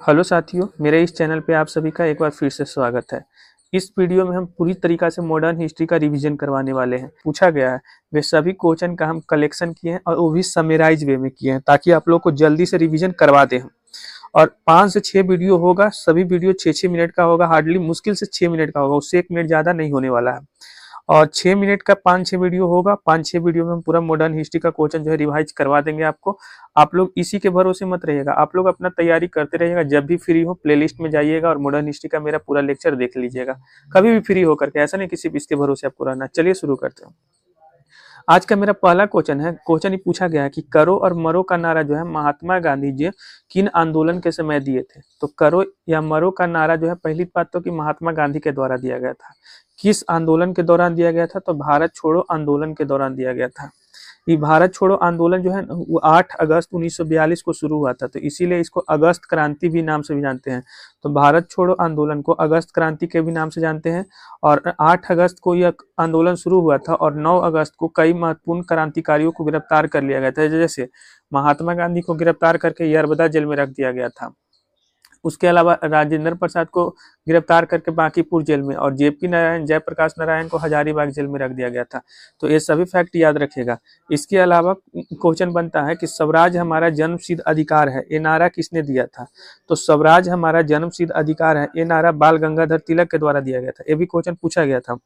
Hello साथियों, मेरे इस चैनल पे आप सभी का एक बार फिर से स्वागत है। इस वीडियो में हम पूरी तरीका से मॉडर्न हिस्ट्री का रिवीजन करवाने वाले हैं। पूछा गया है वे सभी क्वेश्चन का हम कलेक्शन किए हैं और वो भी समराइज वे में किए हैं ताकि आप लोग को जल्दी से रिवीजन करवा दें हम। और 5 से 6 वीडियो होगा, सभी वीडियो 6-6 मिनट का होगा, हार्डली मुश्किल से 6 मिनट का होगा, उससे 1 मिनट ज़्यादा नहीं होने वाला है। और 6 मिनट का 5-6 वीडियो होगा, 5-6 वीडियो में हम पूरा मॉडर्न हिस्ट्री का क्वेश्चन जो है रिवाइज करवा देंगे आपको। आप लोग इसी के भरोसे मत रहिएगा, आप लोग अपना तैयारी करते रहिएगा। जब भी फ्री हो प्लेलिस्ट में जाइएगा और मॉडर्न हिस्ट्री का मेरा पूरा लेक्चर देख लीजिएगा, कभी भी फ्री होकर के। ऐसा नहीं कि सिर्फ इसके भरोसे आपको रहना। चलिए शुरू करते हैं। आज का मेरा पहला क्वेश्चन है, क्वेश्चन ये पूछा गया है कि करो और मरो का नारा जो है महात्मा गांधी जी किन आंदोलन के समय दिए थे। तो करो या मरो का नारा जो है, पहली बात तो कि महात्मा गांधी के द्वारा दिया गया था। किस आंदोलन के दौरान दिया गया था? तो भारत छोड़ो आंदोलन के दौरान दिया गया था। ये भारत छोड़ो आंदोलन जो है वो 8 अगस्त 1942 को शुरू हुआ था, तो इसीलिए इसको अगस्त क्रांति भी नाम से भी जानते हैं। तो भारत छोड़ो आंदोलन को अगस्त क्रांति के भी नाम से जानते हैं। और 8 अगस्त को यह आंदोलन शुरू हुआ था और 9 अगस्त को कई महत्वपूर्ण क्रांतिकारियों को गिरफ्तार कर लिया गया था। जैसे महात्मा गांधी को गिरफ्तार करके यरबदा जेल में रख दिया गया था। उसके अलावा राजेंद्र प्रसाद को गिरफ्तार करके बांकीपुर जेल में, और जेपी नारायण, जयप्रकाश नारायण को हजारीबाग जेल में रख दिया गया था। तो ये सभी फैक्ट याद रखिएगा। इसके अलावा क्वेश्चन बनता है कि स्वराज हमारा जन्मसिद्ध अधिकार है, ये नारा किसने दिया था? तो स्वराज हमारा जन्मसिद्ध अधिकार है, ये नारा बाल गंगाधर तिलक के द्वारा दिया गया था। ये भी क्वेश्चन पूछा गया था।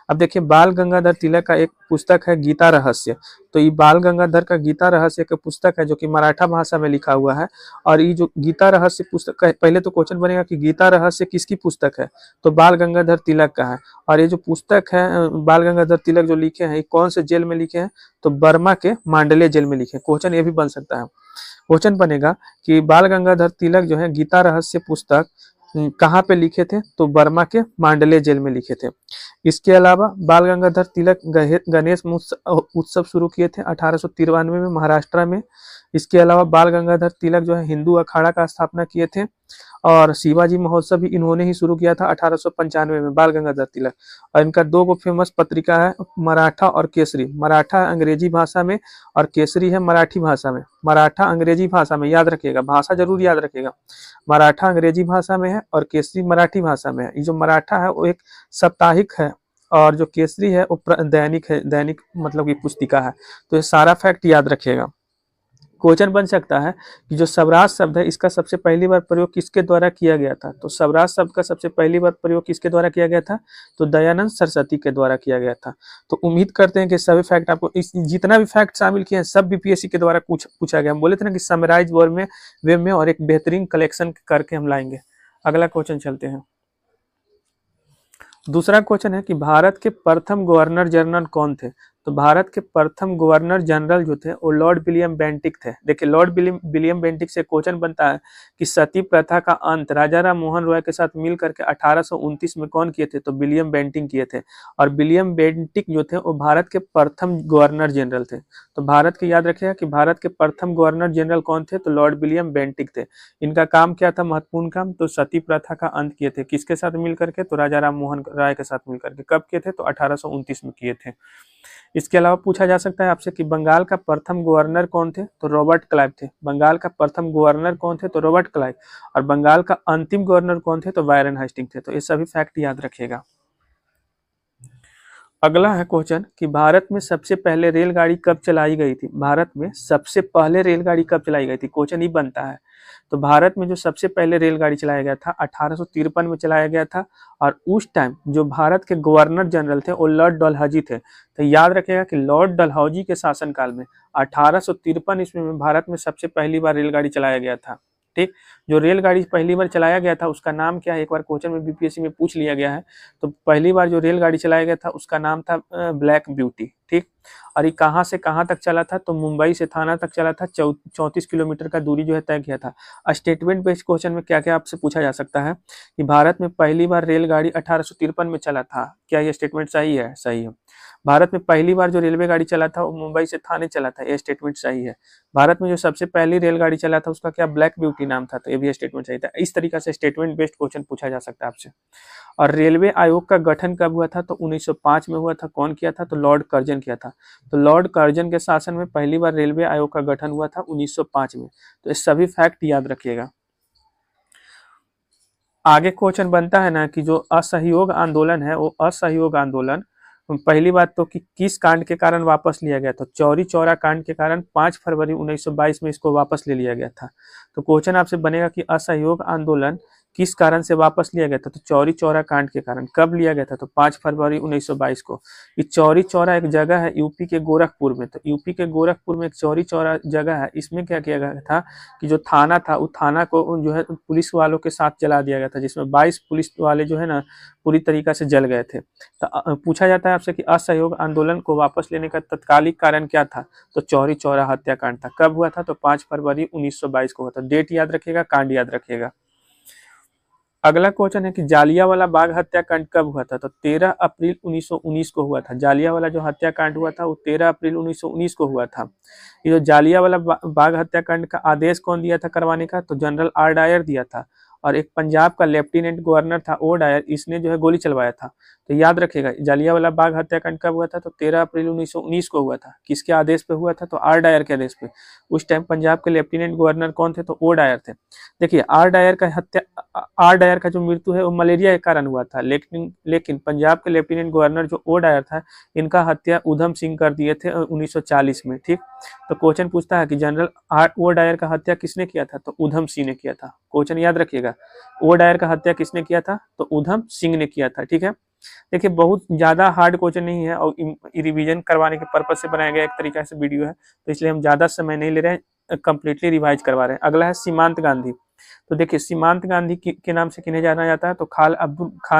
अब देखिए, बाल गंगाधर तिलक का एक पुस्तक है गीता रहस्य। तो ये बाल गंगाधर का गीता रहस्य का पुस्तक है जो कि मराठा भाषा में लिखा हुआ है। और ये जो गीता रहस्य पुस्तक है, पहले तो क्वेश्चन बनेगा कि गीता रहस्य किसकी पुस्तक है? तो बाल गंगाधर तिलक का है। और ये जो पुस्तक है बाल गंगाधर तिलक जो लिखे हैं, ये कौन से जेल में लिखे हैं? तो बर्मा के मांडले जेल में लिखे। क्वेश्चन ये भी बन सकता है। क्वेश्चन बनेगा कि बाल गंगाधर तिलक जो है गीता रहस्य पुस्तक कहाँ पे लिखे थे? तो बर्मा के मांडले जेल में लिखे थे। इसके अलावा बाल गंगाधर तिलक गणेश उत्सव शुरू किए थे 1893 में महाराष्ट्र में। इसके अलावा बाल गंगाधर तिलक जो है हिंदू अखाड़ा का स्थापना किए थे। और शिवाजी महोत्सव भी इन्होंने ही शुरू किया था 1895 में, बाल गंगाधर तिलक। और इनका 2 गो फेमस पत्रिका है, मराठा और केसरी। मराठा अंग्रेजी भाषा में और केसरी है मराठी भाषा में। मराठा अंग्रेजी भाषा में, याद रखिएगा, भाषा जरूर याद रखिएगा। मराठा अंग्रेजी भाषा में है और केसरी मराठी भाषा में है। ये जो मराठा है वो एक साप्ताहिक है और जो केसरी है वो दैनिक है, दैनिक मतलब की पुस्तिका है। तो ये सारा फैक्ट याद रखिएगा। क्वेश्चन बन सकता है कि जो स्वराज शब्द है इसका सबसे पहली बार प्रयोग किसके द्वारा किया गया था? तो स्वराज शब्द का सबसे पहली बार प्रयोग किसके द्वारा किया गया था? तो दयानंद सरस्वती के द्वारा किया गया था। तो उम्मीद करते हैं कि सभी फैक्ट आपको, इस जितना भी फैक्ट शामिल किए हैं सब बीपीएससी के द्वारा पूछा गया। हम बोले थे ना कि समराइज वे में और एक बेहतरीन कलेक्शन करके हम लाएंगे। अगला क्वेश्चन चलते हैं। दूसरा क्वेश्चन है कि भारत के प्रथम गवर्नर जनरल कौन थे? तो भारत के प्रथम गवर्नर जनरल जो थे वो लॉर्ड विलियम बेंटिक थे। देखिए, लॉर्ड विलियम बेंटिक से क्वेश्चन बनता है कि सती प्रथा का अंत राजा राम मोहन रॉय के साथ मिल करके 1829 में कौन किए थे? तो विलियम बेंटिक किए थे। और विलियम बेंटिक जो थे वो भारत के प्रथम गवर्नर जनरल थे। तो भारत के याद रखिएगा कि भारत के प्रथम गवर्नर जनरल कौन थे? तो लॉर्ड विलियम बेंटिक थे। इनका काम क्या था, महत्वपूर्ण काम? तो सती प्रथा का अंत किए थे। किसके साथ मिल करके? तो राजा राम मोहन राय के साथ मिल करके। कब किए थे? तो 1829 में किए थे। इसके अलावा पूछा जा सकता है आपसे कि बंगाल का प्रथम गवर्नर कौन थे? तो रॉबर्ट क्लाइव थे। बंगाल का प्रथम गवर्नर कौन थे? तो रॉबर्ट क्लाइव। और बंगाल का अंतिम गवर्नर कौन थे? तो वारेन हेस्टिंग थे। तो ये सभी फैक्ट याद रखिएगा। अगला है क्वेश्चन कि भारत में सबसे पहले रेलगाड़ी कब चलाई गई थी? भारत में सबसे पहले रेलगाड़ी कब चलाई गई थी? क्वेश्चन ही बनता है। तो भारत में जो सबसे पहले रेलगाड़ी चलाया गया था 1853 में चलाया गया था। और उस टाइम जो भारत के गवर्नर जनरल थे वो लॉर्ड डलहौजी थे। तो याद रखिएगा कि लॉर्ड डलहौजी के शासनकाल में 1853 ईस्वी में भारत में सबसे पहली बार रेलगाड़ी चलाया गया था। ठीक, जो रेलगाड़ी पहली बार चलाया गया था उसका नाम क्या है? एक बार क्वेश्चन में बीपीएससी में पूछ लिया गया है। तो पहली बार जो रेलगाड़ी चलाया गया था उसका नाम था ब्लैक ब्यूटी। ठीक, और ये कहाँ से कहाँ तक चला था? तो मुंबई से थाना तक चला था। 34 किलोमीटर का दूरी जो है तय किया था। स्टेटमेंट बेस्ड क्वेश्चन में क्या क्या आपसे पूछा जा सकता है कि भारत में पहली बार रेलगाड़ी 1853 में चला था, क्या ये स्टेटमेंट सही है? सही है। भारत में पहली बार जो रेलवे गाड़ी चला था वो मुंबई से थाने चला था, ये स्टेटमेंट सही है। भारत में जो सबसे पहली रेलगाड़ी चला था उसका क्या ब्लैक ब्यूटी नाम था, तो ये भी स्टेटमेंट सही था। इस तरीके से स्टेटमेंट बेस्ड क्वेश्चन पूछा जा सकता है आपसे। और रेलवे आयोग का गठन कब हुआ था? तो 1905 में हुआ था। कौन किया था? तो लॉर्ड कर्जन किया था। तो लॉर्ड कर्जन के शासन में पहली बार रेलवे आयोग का गठन हुआ था 1905 में। तो ये सभी फैक्ट याद रखिएगा। आगे क्वेश्चन बनता है ना कि जो असहयोग आंदोलन है वो असहयोग आंदोलन पहली बात तो कि किस कांड के कारण वापस लिया गया, तो चौरी चौरा कांड के कारण 5 फरवरी 1922 में इसको वापस ले लिया गया था। तो क्वेश्चन आपसे बनेगा कि असहयोग आंदोलन किस कारण से वापस लिया गया था, तो चौरी चौरा कांड के कारण। कब लिया गया था, तो 5 फरवरी 1922 को। ये चौरी चौरा एक जगह है यूपी के गोरखपुर में, तो यूपी के गोरखपुर में एक चौरी चौरा जगह है। इसमें क्या किया गया था कि जो थाना था उस थाना को जो है पुलिस वालों के साथ जला दिया गया था, जिसमें 22 पुलिस वाले जो है ना पूरी तरीका से जल गए थे। तो पूछा जाता है आपसे कि असहयोग आंदोलन को वापस लेने का तत्कालिक कारण क्या था, तो चौरी चौरा हत्याकांड था। कब हुआ था, तो 5 फरवरी 1922 को हुआ था। डेट याद रखिएगा, कांड याद रखिएगा। अगला क्वेश्चन है कि जालियांवाला बाग हत्याकांड कब हुआ था, तो 13 अप्रैल 1919 को हुआ था। जालियांवाला जो हत्याकांड हुआ था वो 13 अप्रैल 1919 को हुआ था। ये जो जालियांवाला बाग हत्याकांड का आदेश कौन दिया था करवाने का, तो जनरल आर डायर दिया था। और एक पंजाब का लेफ्टिनेंट गवर्नर था ओ डायर, इसने जो है गोली चलवाया था। तो याद रखिएगा जालियांवाला बाग हत्याकांड कब हुआ था, तो 13 अप्रैल 1919 को हुआ था। किसके आदेश पे हुआ था, तो आर डायर के आदेश पे। उस टाइम पंजाब के लेफ्टिनेंट गवर्नर कौन थे, तो ओ डायर थे। देखिए आर डायर का जो मृत्यु है वो मलेरिया के कारण हुआ था, लेकिन पंजाब के लेफ्टिनेंट गवर्नर जो ओ डायर था इनका हत्या उधम सिंह कर दिए थे 1940 में। ठीक, तो क्वेश्चन पूछता है कि जनरल ओ डायर का हत्या किसने किया था, तो उधम सिंह ने किया था। क्वेश्चन याद रखिएगा, ओ डायर का हत्या किसने किया था, तो उधम सिंह ने किया था। ठीक है, देखिए बहुत ज्यादा हार्ड क्वेश्चन नहीं है और रिवीजन करवाने के पर्पज से बनाया गया एक तरीका से वीडियो है, तो इसलिए हम ज्यादा समय नहीं ले रहे हैं, कंप्लीटली रिवाइज करवा रहे हैं। अगला है सीमांत गांधी। तो देखिए सीमांत गांधी के नाम से किन्हें जाना जाता है, तो खान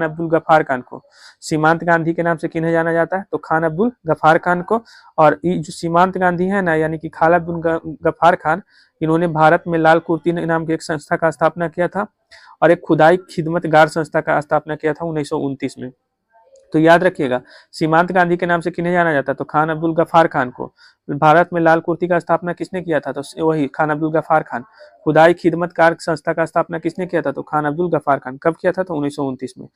अब्दुल गफ्फार खान को। सीमांत गांधी के नाम से किन्हें जाना जाता है, तो खान अब्दुल गफ्फार खान को। और ये जो सीमांत गांधी है ना, यानी कि खान अब्दुल गफ्फार खान, इन्होंने भारत में लाल कुर्ती नाम की एक संस्था का स्थापना किया था और एक खुदाई खिदमतगार संस्था का स्थापना किया था 1929 में। तो याद रखिएगा सीमांत गांधी के नाम से किन्हें जाना जाता है, तो खान अब्दुल गफ्फार खान को। भारत में लाल कुर्ती का स्थापना किसने किया था, तो वही खान अब्दुल गफ्फार खान। खुदाई खिदमतकार संस्था का स्थापना किसने किया था, तो खान अब्दुल गफ्फार खान। कब किया था, तो 1929 में।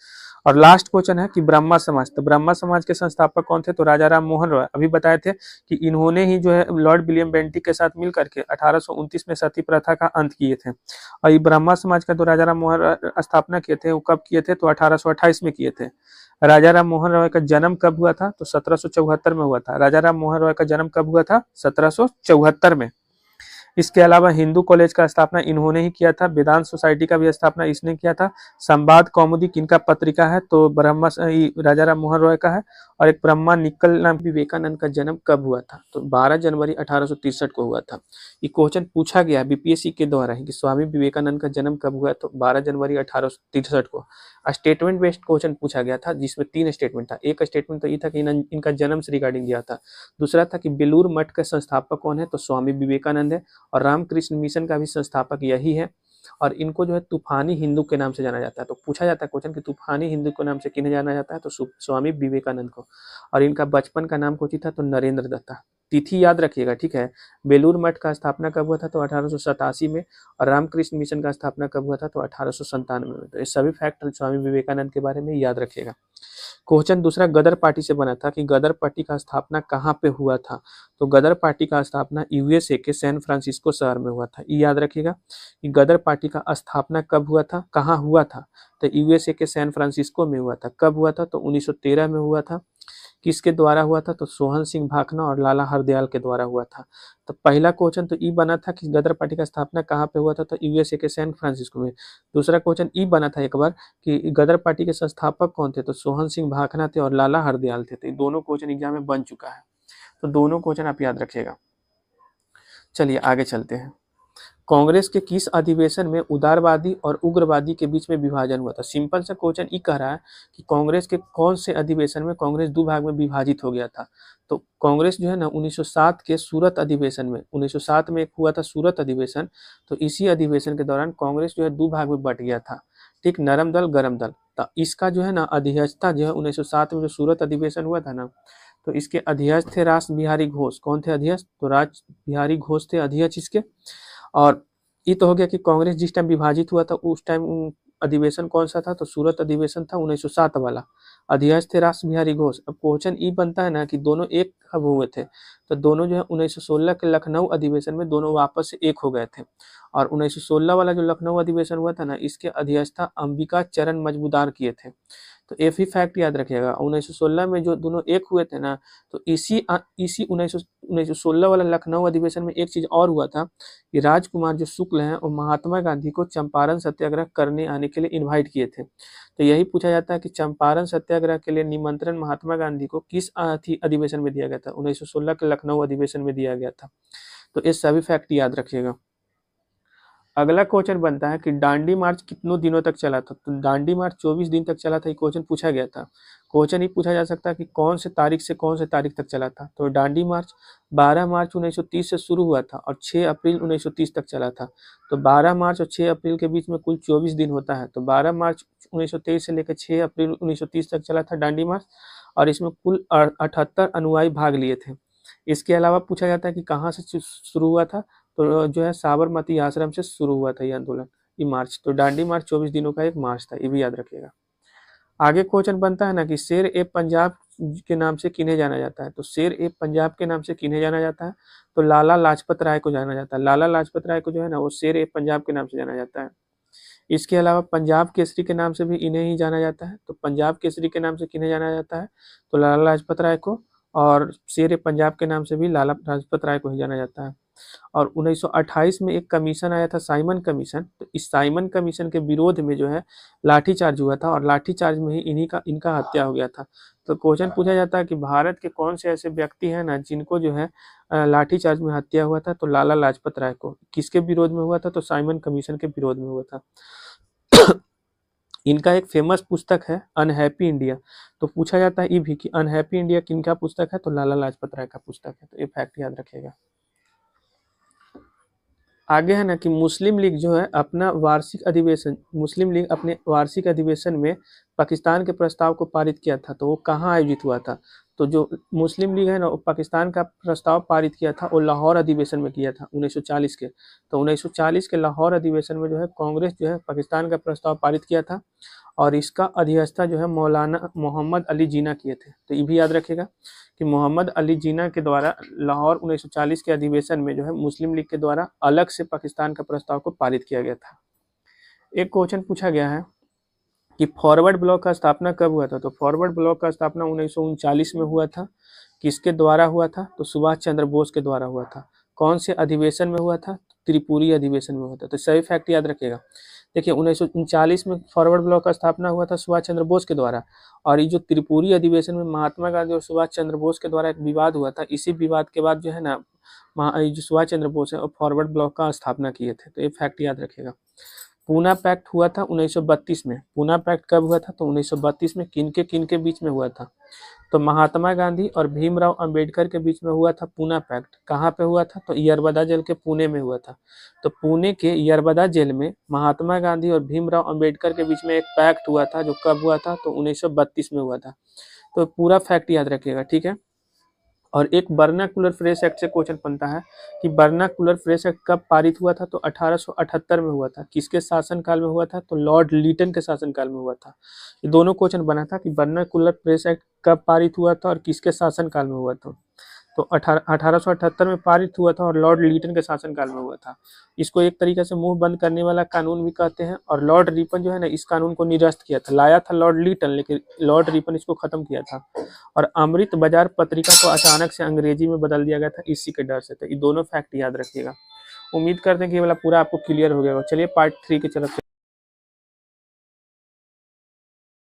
और लास्ट क्वेश्चन है कि ब्रह्मा समाज। तो ब्रह्मा समाज के संस्थापक कौन थे, तो राजा राम मोहन रॉय। अभी बताए थे कि इन्होंने ही जो है लॉर्ड विलियम बेंटिक के साथ मिलकर के 1829 में सती प्रथा का अंत किए थे। और ये ब्रह्मा समाज का जो राजा राम मोहन रॉय स्थापना किए थे वो कब किए थे, तो 1828 में किए थे। राजा राम मोहन रॉय का जन्म कब हुआ था, तो 1774 में हुआ था। राजा राम मोहन रॉय का जन्म कब हुआ था, 1774 में। इसके अलावा हिंदू कॉलेज का स्थापना इन्होंने ही किया था। वेदांत सोसाइटी का भी स्थापना इसने किया था। संवाद कौमुदी किनका पत्रिका है, तो राजा राम मोहन रॉय का है। और एक ब्रह्मा निक्कल नाम विवेकानंद का जन्म कब हुआ था, तो 12 जनवरी 1863 को हुआ था। ये क्वेश्चन पूछा गया बीपीएससी के द्वारा है कि स्वामी विवेकानंद का जन्म कब हुआ, तो 12 जनवरी 1863 को। स्टेटमेंट बेस्ड क्वेश्चन पूछा गया था जिसमें 3 स्टेटमेंट था। एक स्टेटमेंट तो ये था कि इनका जन्म से रिगार्डिंग दिया था। दूसरा था कि बेलूर मठ का संस्थापक कौन है, तो स्वामी विवेकानंद है। और रामकृष्ण मिशन का भी संस्थापक यही है। और इनको जो है तूफानी हिंदू के नाम से जाना जाता है। तो पूछा जाता है क्वेश्चन कि तूफानी हिंदू के नाम से किन्हें जाना जाता है, तो स्वामी विवेकानंद को। और इनका बचपन का नाम कुछ था, तो नरेंद्र दत्ता। तिथि याद रखिएगा, ठीक है। बेलूर मठ का स्थापना कब हुआ था, तो 1887 में। और रामकृष्ण मिशन का स्थापना कब हुआ था, तो 1897 में। तो ये सभी फैक्ट स्वामी विवेकानंद के बारे में याद रखिएगा। क्वेश्चन दूसरा गदर पार्टी से बना था कि गदर पार्टी का स्थापना कहाँ पे हुआ था, तो गदर पार्टी का स्थापना यूएसए के सैन फ्रांसिस्को शहर में हुआ था। ये याद रखिएगा कि गदर पार्टी का स्थापना कब हुआ था, कहाँ हुआ था, तो यूएसए के सैन फ्रांसिस्को में हुआ था। कब हुआ था, तो 1913 में हुआ था। किसके द्वारा हुआ था, तो सोहन सिंह भाखना और लाला हरदयाल के द्वारा हुआ था। तो पहला क्वेश्चन तो ई बना था कि गदर पार्टी का स्थापना कहाँ पे हुआ था, तो यूएसए के सैन फ्रांसिस्को में। दूसरा क्वेश्चन ई बना था एक बार कि गदर पार्टी के संस्थापक कौन थे, तो सोहन सिंह भाखना थे और लाला हरदयाल थे। तो दोनों क्वेश्चन एग्जाम में बन चुका है, तो दोनों क्वेश्चन आप याद रखिएगा। चलिए आगे चलते हैं। कांग्रेस के किस अधिवेशन में उदारवादी और उग्रवादी के बीच में विभाजन हुआ था। सिंपल सा क्वेश्चन ये कह रहा है कि कांग्रेस के कौन से अधिवेशन में कांग्रेस 2 भाग में विभाजित हो गया था। तो कांग्रेस जो है ना 1907 के सूरत अधिवेशन में, 1907 में एक हुआ था सूरत अधिवेशन। तो इसी अधिवेशन के दौरान कांग्रेस जो है 2 भाग में बट गया था। ठीक, नरम दल गरम दल। तो इसका जो है ना अध्यक्षता जो है 1907 में जो सूरत अधिवेशन हुआ था ना, तो इसके अध्यक्ष थे रास बिहारी घोष। कौन थे अध्यक्ष, तो राज बिहारी घोष थे अध्यक्ष इसके। और ये तो हो गया कि कांग्रेस जिस टाइम विभाजित हुआ था उस टाइम अधिवेशन कौन सा था, तो सूरत अधिवेशन था 1907 वाला। अध्यक्ष थे रास बिहारी घोष। अब क्वेश्चन ई बनता है ना कि दोनों एक कब हुए थे, तो दोनों जो है 1916 के लखनऊ अधिवेशन में दोनों वापस से एक हो गए थे। और 1916 वाला जो लखनऊ अधिवेशन हुआ था ना, इसके अध्यक्षता अंबिका चरण मजमूदार किए थे। तो एक ही फैक्ट याद रखिएगा, 1916 में जो दोनों एक हुए थे ना, तो इसी 1916 वाला लखनऊ अधिवेशन में एक चीज और हुआ था कि राजकुमार जो शुक्ल हैं वो महात्मा गांधी को चंपारण सत्याग्रह करने आने के लिए इनवाइट किए थे। तो यही पूछा जाता है कि चंपारण सत्याग्रह के लिए निमंत्रण महात्मा गांधी को किस अधिवेशन में दिया गया था? 1916 के लखनऊ अधिवेशन में दिया गया था। तो ये सभी फैक्ट याद रखिएगा। अगला क्वेश्चन बनता है कि दांडी मार्च कितनों दिनों तक चला था? तो दांडी मार्च 24 दिन तक चला था, ये क्वेश्चन पूछा गया था। क्वेश्चन ही पूछा जा सकता है कि कौन से तारीख से कौन से तारीख तक चला था। तो दांडी मार्च 12 मार्च 1930 से शुरू हुआ था और 6 अप्रैल 1930 तक चला था। तो 12 मार्च और 6 अप्रैल के बीच में कुल 24 दिन होता है। तो 12 मार्च 1923 से लेकर 6 अप्रैल 1930 तक चला था दांडी मार्च, और इसमें कुल 78 अनुयायी भाग लिए थे। इसके अलावा पूछा जाता है कि कहाँ से शुरू हुआ था, तो जो है साबरमती आश्रम से शुरू हुआ था ये आंदोलन, ये मार्च। तो दांडी मार्च 24 दिनों का एक मार्च था, ये भी याद रखिएगा। आगे क्वेश्चन बनता है ना कि शेर ए पंजाब के नाम से किन्हें जाना जाता है? तो शेर ए पंजाब के नाम से किन्हें जाना जाता है? तो लाला लाजपत राय को जाना जाता है। लाला लाजपत राय को जो है ना वो शेर ए पंजाब के नाम से जाना जाता है। इसके अलावा पंजाब केसरी के नाम से भी इन्हें ही जाना जाता है। तो पंजाब केसरी के नाम से किन्हें जाना जाता है? तो लाला लाजपत राय को। और शेर ए पंजाब के नाम से भी लाला लाजपत राय को ही जाना जाता है। और 1928 में एक कमीशन आया था, साइमन कमीशन। तो इस साइमन कमीशन के विरोध में जो है लाठीचार्ज हुआ था, और लाठीचार्ज में ही इनका हत्या हो गया था। तो क्वेश्चन पूछा जाता है कि भारत के कौन से ऐसे व्यक्ति हैं ना जिनको जो है लाठीचार्ज में हत्या हुआ था? तो लाला लाजपत राय को। किसके विरोध में हुआ था? तो साइमन कमीशन के विरोध में हुआ था। इनका एक फेमस पुस्तक है अनहैप्पी इंडिया। तो पूछा जाता है ये भी कि अनहैप्पी इंडिया किनका पुस्तक है? तो लाला लाजपत राय का पुस्तक है। तो ये फैक्ट याद रखिएगा। आगे है ना कि मुस्लिम लीग जो है अपना वार्षिक अधिवेशन, मुस्लिम लीग अपने वार्षिक अधिवेशन में पाकिस्तान के प्रस्ताव को पारित किया था। तो वो कहाँ आयोजित हुआ था? तो जो मुस्लिम लीग है ना वो पाकिस्तान का प्रस्ताव पारित किया था, वो लाहौर अधिवेशन में किया था 1940 के। तो 1940 के लाहौर अधिवेशन में जो है कांग्रेस जो है पाकिस्तान का प्रस्ताव पारित किया था, और इसका अध्यक्षता जो है मौलाना मोहम्मद अली जिन्ना किए थे। तो ये भी याद रखेगा कि मोहम्मद अली जिन्ना के द्वारा लाहौर 1940 के अधिवेशन में जो है मुस्लिम लीग के द्वारा अलग से पाकिस्तान का प्रस्ताव को पारित किया गया था। एक क्वेश्चन पूछा गया है कि फॉरवर्ड ब्लॉक का स्थापना कब हुआ था? तो फॉरवर्ड ब्लॉक का स्थापना 1939 में हुआ था। किसके द्वारा हुआ था? तो सुभाष चंद्र बोस के द्वारा हुआ था। कौन से अधिवेशन में हुआ था? त्रिपुरी अधिवेशन में हुआ था। तो सही फैक्ट याद रखिएगा। देखिए 1939 में फॉरवर्ड ब्लॉक का स्थापना हुआ था सुभाष चंद्र बोस के द्वारा, और ये जो त्रिपुरी अधिवेशन में महात्मा गांधी और सुभाष चंद्र बोस के द्वारा एक विवाद हुआ था, इसी विवाद के बाद जो है ना जो सुभाष चंद्र बोस है और फॉरवर्ड ब्लॉक का स्थापना किए थे। तो ये फैक्ट याद रखिएगा। पूना पैक्ट हुआ था 1932 में। पूना पैक्ट कब हुआ था? तो 1932 में किनके बीच में हुआ था? तो महात्मा गांधी और भीमराव अंबेडकर के बीच में हुआ था पूना पैक्ट। कहाँ पे हुआ था? तो यरबदा जेल के पुणे में हुआ था। तो पुणे के यरबदा जेल में महात्मा गांधी और भीमराव अंबेडकर के बीच में एक पैक्ट हुआ था, जो कब हुआ था? तो 1932 में हुआ था। तो पूरा फैक्ट याद रखिएगा, ठीक है। और एक वर्नाकुलर फ्रेश एक्ट से क्वेश्चन बनता है कि वर्नाकुलर फ्रेश एक्ट कब पारित हुआ था? तो 1878 में हुआ था। किसके शासनकाल में हुआ था? तो लॉर्ड लीटन के शासनकाल में हुआ था। ये दोनों क्वेश्चन बना था कि वर्नाकुलर फ्रेश एक्ट कब पारित हुआ था और किसके शासनकाल में हुआ था। तो 1878 में पारित हुआ था और लॉर्ड लीटन के शासनकाल में हुआ था। इसको एक तरीके से मुंह बंद करने वाला कानून भी कहते हैं। और लॉर्ड रिपन जो है ना इस कानून को निरस्त किया था। लाया था लॉर्ड लीटन, लेकिन लॉर्ड रिपन इसको खत्म किया था। और अमृत बाजार पत्रिका को अचानक से अंग्रेजी में बदल दिया गया था इसी के डर से। तो ये दोनों फैक्ट याद रखिएगा। उम्मीद करते हैं कि ये वाला पूरा आपको क्लियर हो गया होगा। चलिए पार्ट 3 की तरफ